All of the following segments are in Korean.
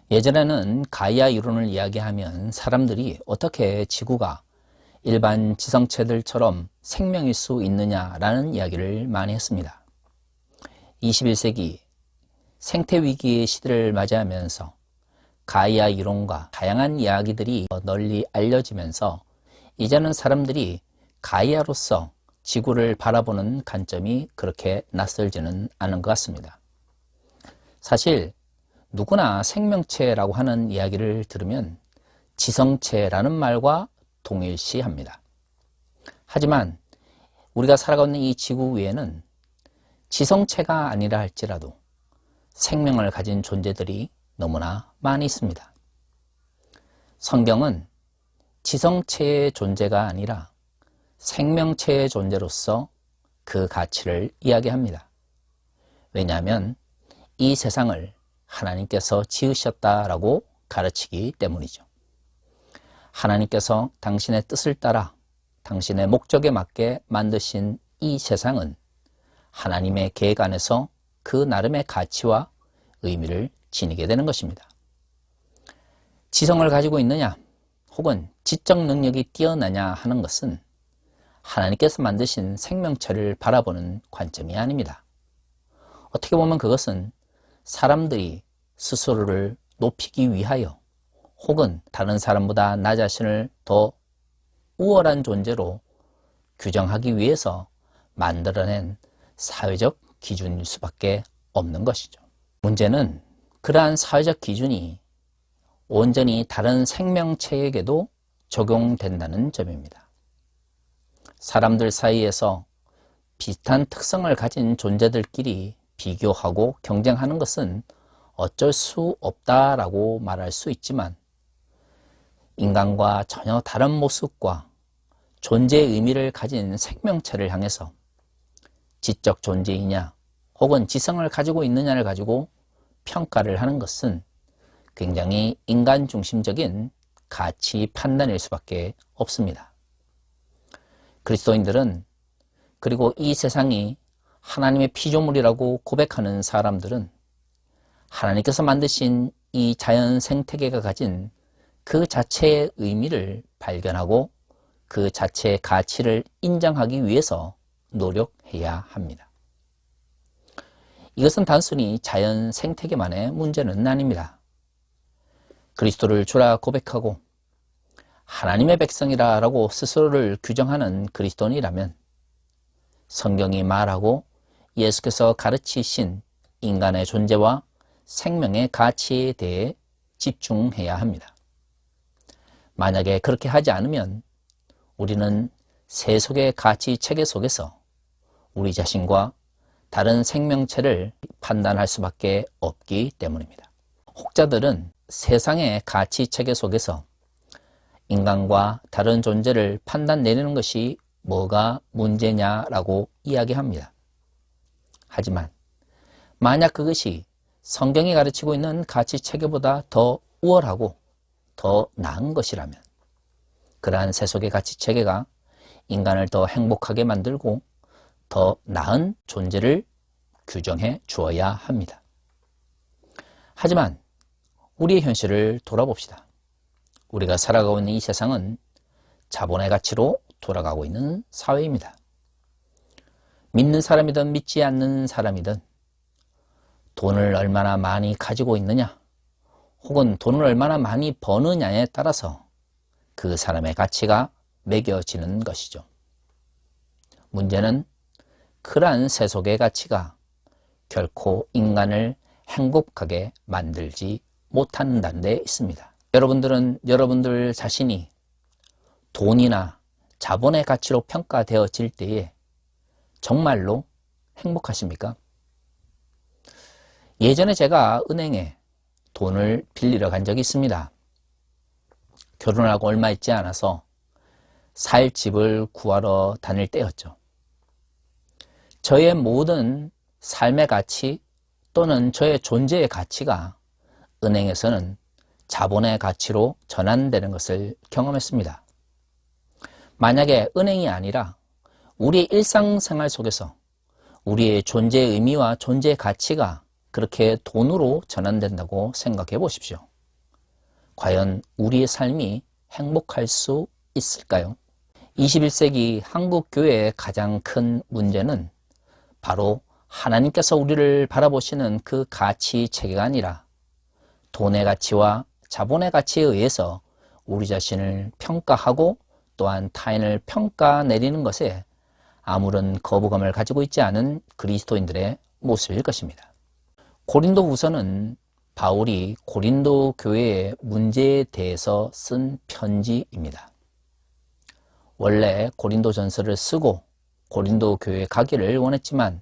예전에는 가이아 이론을 이야기하면 사람들이 어떻게 지구가 일반 지성체들처럼 생명일 수 있느냐라는 이야기를 많이 했습니다. 21세기 생태위기의 시대를 맞이하면서 가이아 이론과 다양한 이야기들이 널리 알려지면서 이제는 사람들이 가이아로서 지구를 바라보는 관점이 그렇게 낯설지는 않은 것 같습니다. 사실 누구나 생명체라고 하는 이야기를 들으면 지성체라는 말과 동일시합니다. 하지만 우리가 살아가고 있는 이 지구 위에는 지성체가 아니라 할지라도 생명을 가진 존재들이 너무나 많이 있습니다. 성경은 지성체의 존재가 아니라 생명체의 존재로서 그 가치를 이야기합니다. 왜냐하면 이 세상을 하나님께서 지으셨다라고 가르치기 때문이죠. 하나님께서 당신의 뜻을 따라 당신의 목적에 맞게 만드신 이 세상은 하나님의 계획 안에서 그 나름의 가치와 의미를 지니게 되는 것입니다. 지성을 가지고 있느냐 혹은 지적 능력이 뛰어나냐 하는 것은 하나님께서 만드신 생명체를 바라보는 관점이 아닙니다. 어떻게 보면 그것은 사람들이 스스로를 높이기 위하여 혹은 다른 사람보다 나 자신을 더 우월한 존재로 규정하기 위해서 만들어낸 사회적 기준일 수밖에 없는 것이죠. 문제는 그러한 사회적 기준이 온전히 다른 생명체에게도 적용된다는 점입니다. 사람들 사이에서 비슷한 특성을 가진 존재들끼리 비교하고 경쟁하는 것은 어쩔 수 없다라고 말할 수 있지만 인간과 전혀 다른 모습과 존재의 의미를 가진 생명체를 향해서 지적 존재이냐 혹은 지성을 가지고 있느냐를 가지고 평가를 하는 것은 굉장히 인간 중심적인 가치 판단일 수밖에 없습니다. 그리스도인들은 그리고 이 세상이 하나님의 피조물이라고 고백하는 사람들은 하나님께서 만드신 이 자연 생태계가 가진 그 자체의 의미를 발견하고 그 자체의 가치를 인정하기 위해서 노력해야 합니다. 이것은 단순히 자연 생태계만의 문제는 아닙니다. 그리스도를 주라 고백하고 하나님의 백성이라고 스스로를 규정하는 그리스도인이라면 성경이 말하고 예수께서 가르치신 인간의 존재와 생명의 가치에 대해 집중해야 합니다. 만약에 그렇게 하지 않으면 우리는 세속의 가치 체계 속에서 우리 자신과 다른 생명체를 판단할 수밖에 없기 때문입니다. 혹자들은 세상의 가치 체계 속에서 인간과 다른 존재를 판단 내리는 것이 뭐가 문제냐라고 이야기합니다. 하지만 만약 그것이 성경이 가르치고 있는 가치 체계보다 더 우월하고 더 나은 것이라면 그러한 세속의 가치 체계가 인간을 더 행복하게 만들고 더 나은 존재를 규정해 주어야 합니다. 하지만 우리의 현실을 돌아봅시다. 우리가 살아가고 있는 이 세상은 자본의 가치로 돌아가고 있는 사회입니다. 믿는 사람이든 믿지 않는 사람이든 돈을 얼마나 많이 가지고 있느냐 혹은 돈을 얼마나 많이 버느냐에 따라서 그 사람의 가치가 매겨지는 것이죠. 문제는 그러한 세속의 가치가 결코 인간을 행복하게 만들지 못한다는 데 있습니다. 여러분들은 여러분들 자신이 돈이나 자본의 가치로 평가되어질 때에 정말로 행복하십니까? 예전에 제가 은행에 돈을 빌리러 간 적이 있습니다. 결혼하고 얼마 있지 않아서 살 집을 구하러 다닐 때였죠. 저의 모든 삶의 가치 또는 저의 존재의 가치가 은행에서는 자본의 가치로 전환되는 것을 경험했습니다. 만약에 은행이 아니라 우리의 일상생활 속에서 우리의 존재의 의미와 존재의 가치가 그렇게 돈으로 전환된다고 생각해 보십시오. 과연 우리의 삶이 행복할 수 있을까요? 21세기 한국 교회의 가장 큰 문제는 바로 하나님께서 우리를 바라보시는 그 가치 체계가 아니라 돈의 가치와 자본의 가치에 의해서 우리 자신을 평가하고 또한 타인을 평가내리는 것에 아무런 거부감을 가지고 있지 않은 그리스도인들의 모습일 것입니다. 고린도후서는 바울이 고린도 교회의 문제에 대해서 쓴 편지입니다. 원래 고린도전서를 쓰고 고린도 교회에 가기를 원했지만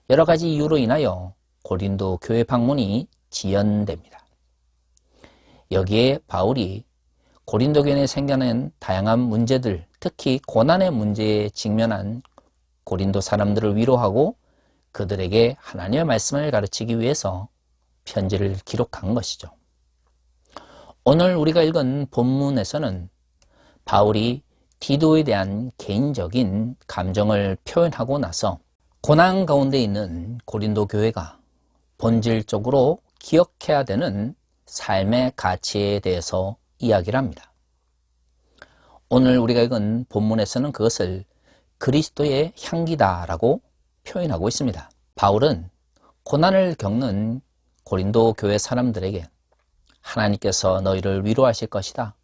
여러 가지 이유로 인하여 고린도 교회 방문이 지연됩니다. 여기에 바울이 고린도 교회에 생겨난 다양한 문제들, 특히 고난의 문제에 직면한 고린도 사람들을 위로하고 그들에게 하나님의 말씀을 가르치기 위해서 편지를 기록한 것이죠. 오늘 우리가 읽은 본문에서는 바울이 디도에 대한 개인적인 감정을 표현하고 나서 고난 가운데 있는 고린도 교회가 본질적으로 기억해야 되는 삶의 가치에 대해서 이야기를 합니다. 오늘 우리가 읽은 본문에서는 그것을 그리스도의 향기다라고 표현하고 있습니다. 바울은 고난을 겪는 고린도 교회 사람들에게 하나님께서 너희를 위로하실 것이다.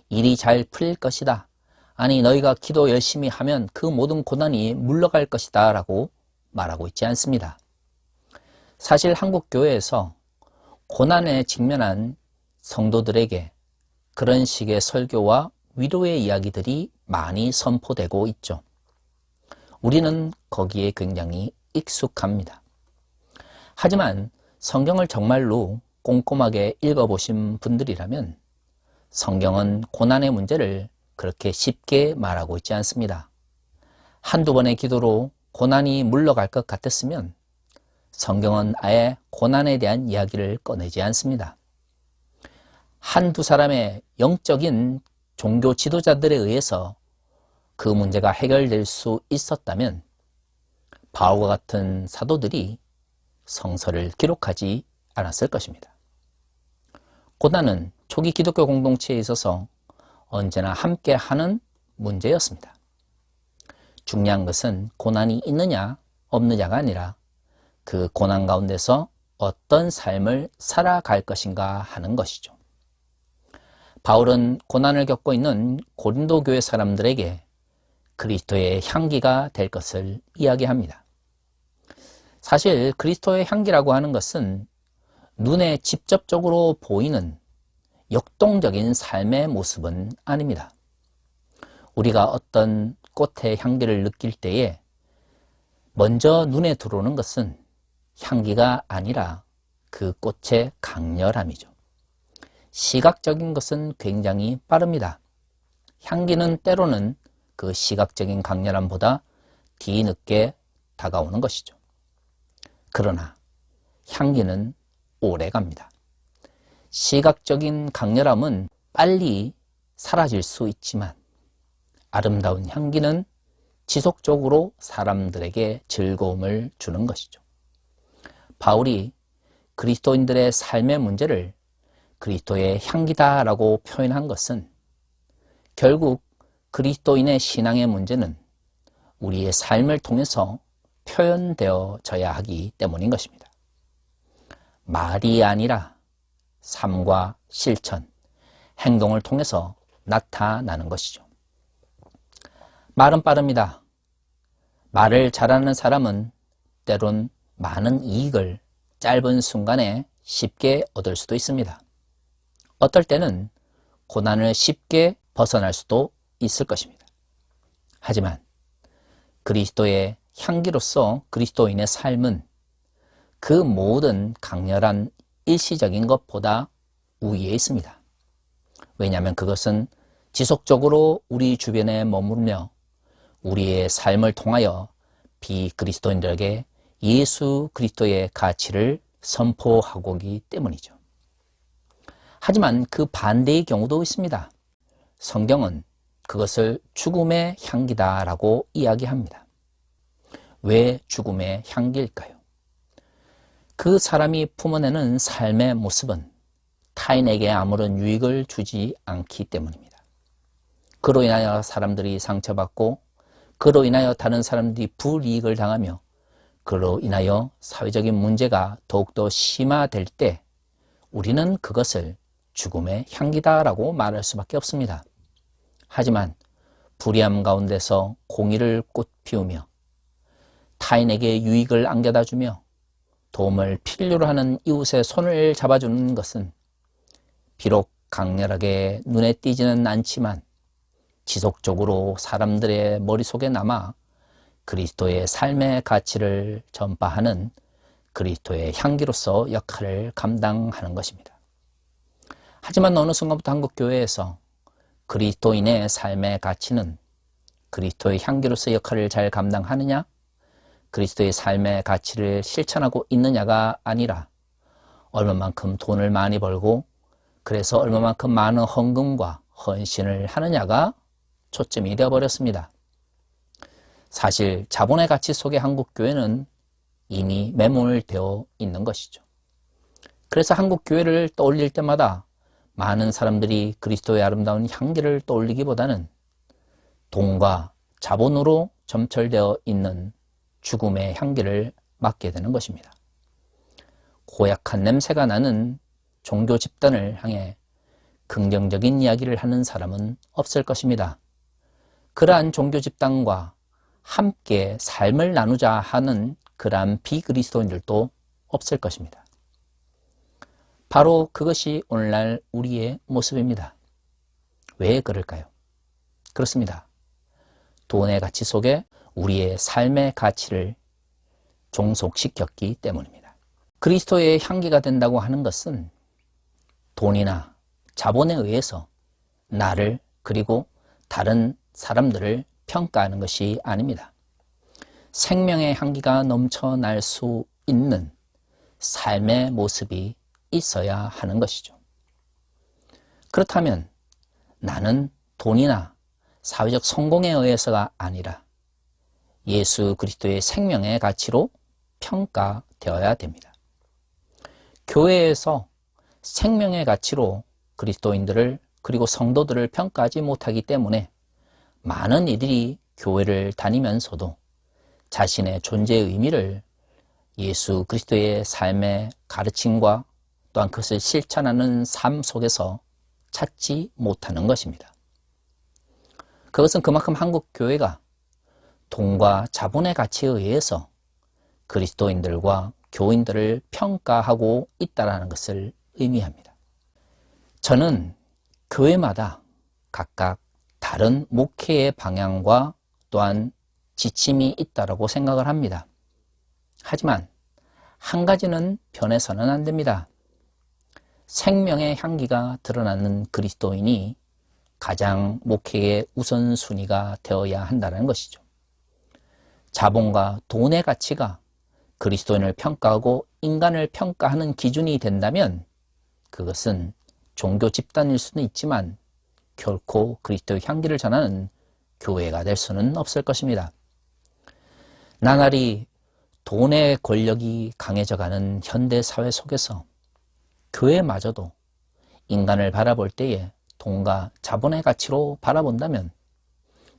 일이 잘 풀릴 것이다. 아니 너희가 기도 열심히 하면 그 모든 고난이 물러갈 것이다 라고 말하고 있지 않습니다. 사실 한국 교회에서 고난에 직면한 성도들에게 그런 식의 설교와 위로의 이야기들이 많이 선포되고 있죠. 우리는 거기에 굉장히 익숙합니다. 하지만 성경을 정말로 꼼꼼하게 읽어보신 분들이라면 성경은 고난의 문제를 그렇게 쉽게 말하고 있지 않습니다. 한두 번의 기도로 고난이 물러갈 것 같았으면 성경은 아예 고난에 대한 이야기를 꺼내지 않습니다. 한두 사람의 영적인 종교 지도자들에 의해서 그 문제가 해결될 수 있었다면 바울과 같은 사도들이 성서를 기록하지 않았을 것입니다. 고난은 초기 기독교 공동체에 있어서 언제나 함께하는 문제였습니다. 중요한 것은 고난이 있느냐 없느냐가 아니라 그 고난 가운데서 어떤 삶을 살아갈 것인가 하는 것이죠. 바울은 고난을 겪고 있는 고린도 교회 사람들에게 그리스도의 향기가 될 것을 이야기합니다. 사실 그리스도의 향기라고 하는 것은 눈에 직접적으로 보이는 역동적인 삶의 모습은 아닙니다. 우리가 어떤 꽃의 향기를 느낄 때에 먼저 눈에 들어오는 것은 향기가 아니라 그 꽃의 강렬함이죠. 시각적인 것은 굉장히 빠릅니다. 향기는 때로는 그 시각적인 강렬함보다 뒤늦게 다가오는 것이죠. 그러나 향기는 오래 갑니다. 시각적인 강렬함은 빨리 사라질 수 있지만 아름다운 향기는 지속적으로 사람들에게 즐거움을 주는 것이죠. 바울이 그리스도인들의 삶의 문제를 그리스도의 향기다라고 표현한 것은 결국 그리스도인의 신앙의 문제는 우리의 삶을 통해서 표현되어져야 하기 때문인 것입니다. 말이 아니라 삶과 실천, 행동을 통해서 나타나는 것이죠. 말은 빠릅니다. 말을 잘하는 사람은 때론 많은 이익을 짧은 순간에 쉽게 얻을 수도 있습니다. 어떨 때는 고난을 쉽게 벗어날 수도 있을 것입니다. 하지만 그리스도의 향기로서 그리스도인의 삶은 그 모든 강렬한 일시적인 것보다 우위에 있습니다. 왜냐하면 그것은 지속적으로 우리 주변에 머물며 우리의 삶을 통하여 비그리스도인들에게 예수 그리스도의 가치를 선포하고기 때문이죠. 하지만 그 반대의 경우도 있습니다. 성경은 그것을 죽음의 향기다라고 이야기합니다. 왜 죽음의 향기일까요? 그 사람이 품어내는 삶의 모습은 타인에게 아무런 유익을 주지 않기 때문입니다. 그로 인하여 사람들이 상처받고 그로 인하여 다른 사람들이 불이익을 당하며 그로 인하여 사회적인 문제가 더욱더 심화될 때 우리는 그것을 죽음의 향기다라고 말할 수밖에 없습니다. 하지만 불의함 가운데서 공의를 꽃피우며 타인에게 유익을 안겨다 주며 도움을 필요로 하는 이웃의 손을 잡아주는 것은 비록 강렬하게 눈에 띄지는 않지만 지속적으로 사람들의 머릿속에 남아 그리스도의 삶의 가치를 전파하는 그리스도의 향기로서 역할을 감당하는 것입니다. 하지만 어느 순간부터 한국교회에서 그리스도인의 삶의 가치는 그리스도의 향기로서 역할을 잘 감당하느냐, 그리스도의 삶의 가치를 실천하고 있느냐가 아니라 얼마만큼 돈을 많이 벌고 그래서 얼마만큼 많은 헌금과 헌신을 하느냐가 초점이 되어버렸습니다. 사실 자본의 가치 속에 한국교회는 이미 매몰되어 있는 것이죠. 그래서 한국교회를 떠올릴 때마다 많은 사람들이 그리스도의 아름다운 향기를 떠올리기보다는 돈과 자본으로 점철되어 있는 죽음의 향기를 맡게 되는 것입니다. 고약한 냄새가 나는 종교 집단을 향해 긍정적인 이야기를 하는 사람은 없을 것입니다. 그러한 종교 집단과 함께 삶을 나누자 하는 그러한 비그리스도인들도 없을 것입니다. 바로 그것이 오늘날 우리의 모습입니다. 왜 그럴까요? 그렇습니다. 돈의 가치 속에 우리의 삶의 가치를 종속시켰기 때문입니다. 그리스도의 향기가 된다고 하는 것은 돈이나 자본에 의해서 나를 그리고 다른 사람들을 평가하는 것이 아닙니다. 생명의 향기가 넘쳐날 수 있는 삶의 모습이 있어야 하는 것이죠. 그렇다면 나는 돈이나 사회적 성공에 의해서가 아니라 예수 그리스도의 생명의 가치로 평가되어야 됩니다. 교회에서 생명의 가치로 그리스도인들을 그리고 성도들을 평가하지 못하기 때문에 많은 이들이 교회를 다니면서도 자신의 존재의 의미를 예수 그리스도의 삶의 가르침과 또한 그것을 실천하는 삶 속에서 찾지 못하는 것입니다. 그것은 그만큼 한국 교회가 돈과 자본의 가치에 의해서 그리스도인들과 교인들을 평가하고 있다는 것을 의미합니다. 저는 교회마다 각각 다른 목회의 방향과 또한 지침이 있다고 생각을 합니다. 하지만 한 가지는 변해서는 안 됩니다. 생명의 향기가 드러나는 그리스도인이 가장 목회의 우선순위가 되어야 한다는 것이죠. 자본과 돈의 가치가 그리스도인을 평가하고 인간을 평가하는 기준이 된다면 그것은 종교 집단일 수는 있지만 결코 그리스도의 향기를 전하는 교회가 될 수는 없을 것입니다. 나날이 돈의 권력이 강해져가는 현대사회 속에서 교회마저도 인간을 바라볼 때에 돈과 자본의 가치로 바라본다면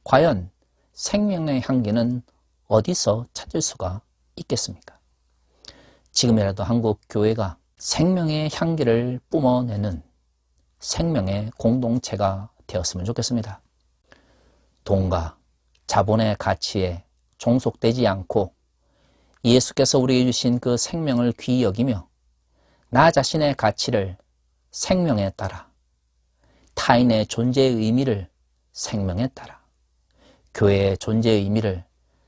과연 생명의 향기는 어디서 찾을 수가 있겠습니까? 지금이라도 한국 교회가 생명의 향기를 뿜어내는 생명의 공동체가 되었으면 좋겠습니다. 돈과 자본의 가치에 종속되지 않고 예수께서 우리에게 주신 그 생명을 귀히 여기며 나 자신의 가치를 생명에 따라, 타인의 존재의 의미를 생명에 따라, 교회의 존재의 의미를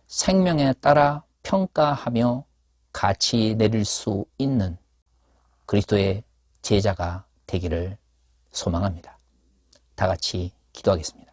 생명에 따라 평가하며 가치 내릴 수 있는 그리스도의 제자가 되기를 소망합니다. 다 같이 기도하겠습니다.